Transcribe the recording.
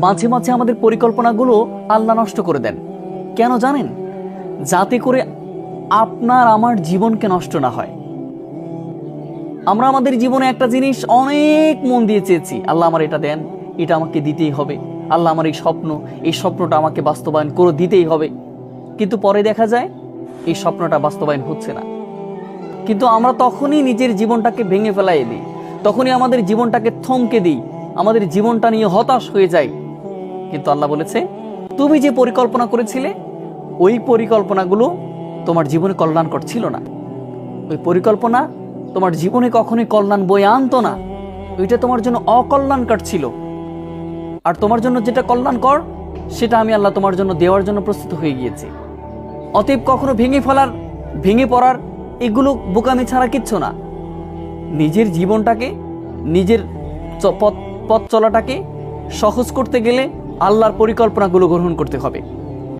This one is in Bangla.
মাঝে মাঝে আমাদের পরিকল্পনাগুলো আল্লাহ নষ্ট করে দেন। কেন জানেন? যাতে করে আপনার আমার জীবনকে নষ্ট না হয়। আমরা আমাদের জীবনে একটা জিনিস অনেক মন দিয়ে চেয়েছি, আল্লাহ আমার এটা দেন, এটা আমাকে দিতেই হবে, আল্লাহ আমার এই স্বপ্নটা আমাকে বাস্তবায়ন করে দিতেই হবে। কিন্তু পরে দেখা যায় এই স্বপ্নটা বাস্তবায়ন হচ্ছে না। কিন্তু আমরা তখনই নিজের জীবনটাকে ভেঙে ফেলাই দিই, তখনই আমাদের জীবনটাকে থমকে দিই, আমাদের জীবনটা নিয়ে হতাশ হয়ে যাই। কিন্তু আল্লাহ বলেছে, তুমি যে পরিকল্পনা করেছিলে ওই পরিকল্পনাগুলো তোমার জীবনে কল্যাণকর ছিল না। ওই পরিকল্পনা তোমার জীবনে কখনোই কল্যাণ বয়ে আনতো না। ওইটা তোমার জন্য অকল্যাণকর ছিল। আর তোমার জন্য যেটা কল্যাণকর সেটা আমি আল্লাহ তোমার জন্য দেওয়ার জন্য প্রস্তুত হয়ে গিয়েছি। অতএব কখনো ভেঙে পড়ার এগুলো বোকামি ছাড়া কিচ্ছু না। নিজের জীবনটাকে, নিজের পথ চলাটাকে সহজ করতে গেলে আল্লাহর পরিকল্পনাগুলো গ্রহণ করতে হবে।